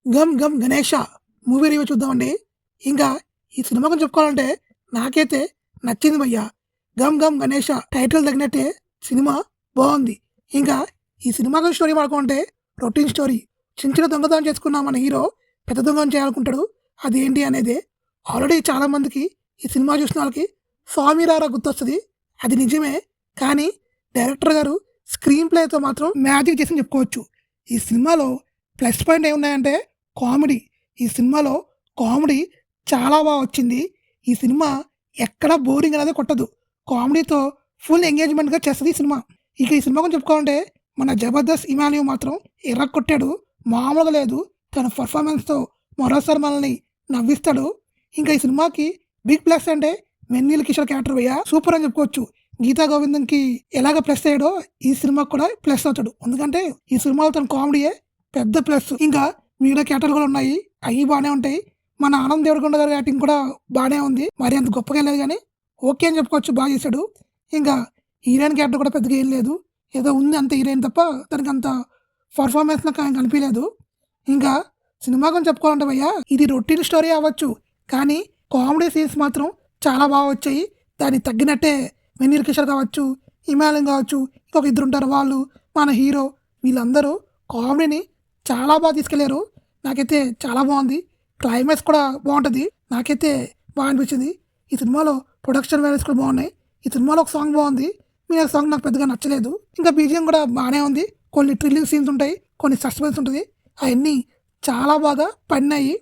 'Gum Gam Ganesha' movie review చూద్దామండి. ఇంకా ఈ సినిమా గురించి చెప్పుకోవాలంటే నాకైతే నచ్చింది భయ్యా. 'గమ్ గమ్ గణేష' టైటిల్ తగినట్టే సినిమా బావుంది. ఇంకా ఈ సినిమా గురించి స్టోరీ మాట్లాడుకుంటే రొటీన్ స్టోరీ. చిన్న చిన్న దొంగతనం చేసుకున్న మన హీరో పెద్ద దొంగతనం చేయాలనుకుంటాడు. అదేంటి అనేదే. ఆల్రెడీ చాలామందికి ఈ సినిమా చూసిన వాళ్ళకి 'స్వామి రారా' గుర్తొస్తది. అది నిజమే. కానీ డైరెక్టర్ గారు స్క్రీన్ ప్లేతో మాత్రం మ్యాజిక్ చేసిందని చెప్పుకోవచ్చు. ఈ సినిమాలో ప్లస్ పాయింట్ ఏమున్నాయంటే కామెడీ. ఈ సినిమాలో కామెడీ చాలా బాగా వచ్చింది. ఈ సినిమా ఎక్కడ బోరింగ్ అనేది కొట్టదు. కామెడీతో ఫుల్ ఎంగేజ్మెంట్‌గా చేస్తది ఈ సినిమా. ఇక ఈ సినిమా గురించి చెప్పుకోవాలంటే మన 'జబర్దస్త్' ఇమాన్యు మాత్రం ఇరక్కొట్టాడు. మామూలుగా లేదు. తన పర్ఫార్మెన్స్‌తో మరోసారి మనల్ని నవ్విస్తాడు. ఇంకా ఈ సినిమాకి బిగ్ ప్లస్ అంటే వెన్నెల కిషోర్ క్యారెక్టర్ భయ్యా సూపర్ అని చెప్పుకోవచ్చు. గీతా గోవిందంకి ఎలాగ ప్లస్ అయ్యాడో ఈ సినిమాకి కూడా ప్లస్ అవుతాడు. ఎందుకంటే ఈ సినిమాలో తన కామెడీయే పెద్ద ప్లస్. ఇంకా మిగతా క్యారెక్టర్లు కూడా ఉన్నాయి. అవి బాగానే ఉంటాయి. మన ఆనంద్ దేవరకొండ గారి యాక్టింగ్ కూడా బాగానే ఉంది. మరి అంత గొప్పగా లేదు కానీ ఓకే అని చెప్పుకోవచ్చు. బాగా చేశాడు. ఇంకా హీరోయిన్ క్యారెక్టర్ కూడా పెద్దగా ఏం లేదు. ఏదో ఉంది అంత హీరోయిన్ తప్ప తనకి అంత పర్ఫార్మెన్స్ నాకు కనిపించలేదు. ఇంకా సినిమా గురించి చెప్పుకోవాలంటే భయ్యా ఇది రొటీన్ స్టోరీ అవ్వచ్చు. కానీ కామెడీ సీన్స్ మాత్రం చాలా బాగా వచ్చాయి. దానికి తగ్గినట్టే వెన్నెల కిషోర్ కావచ్చు, హిమాలయం కావచ్చు, ఇంకొక ఇద్దరు ఉంటారు వాళ్ళు, మన హీరో వీళ్ళందరూ కామెడీని చాలా బాగా తీసుకెళ్లారు. నాకైతే చాలా బాగుంది. క్లైమాక్స్ కూడా బాగుంటుంది. నాకైతే బాగా అనిపించింది. ఈ సినిమాలో ప్రొడక్షన్ వాల్యూస్ కూడా బాగున్నాయి. ఈ సినిమాలో ఒక సాంగ్ బాగుంది. మిగతా సాంగ్ నాకు పెద్దగా నచ్చలేదు. ఇంకా బీజిఎం కూడా బాగానే ఉంది. కొన్ని థ్రిల్లింగ్ సీన్స్ ఉంటాయి, కొన్ని సస్పెన్స్ ఉంటుంది. అవన్నీ చాలా బాగా పడినాయి.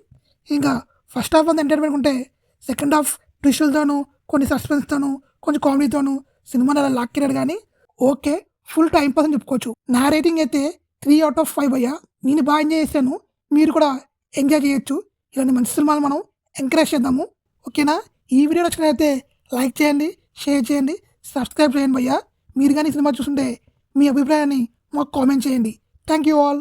ఇంకా ఫస్ట్ హాఫ్ అంతా ఎంటర్టైన్మెంట్ ఉంటే సెకండ్ హాఫ్ ట్విస్టులతోనూ కొన్ని సస్పెన్స్తోనూ కొంచెం కామెడీతోనూ సినిమాని అలా లాక్కిరాడు. కానీ ఓకే ఫుల్ టైం పాస్ అని చెప్పుకోవచ్చు. నా రేటింగ్ అయితే 3/5 భయ్యా. నేను బాగా ఎంజాయ్ చేశాను. మీరు కూడా ఎంజాయ్ చేయొచ్చు. ఇలాంటి మంచి సినిమాలు మనం ఎంకరేజ్ చేద్దాము. ఓకేనా? ఈ వీడియో నచ్చినట్లయితే లైక్ చేయండి, షేర్ చేయండి, సబ్స్క్రైబ్ చేయండి భయ్యా. మీరు కానీ సినిమా చూస్తుంటే మీ అభిప్రాయాన్ని మాకు కామెంట్ చేయండి. Thank you all.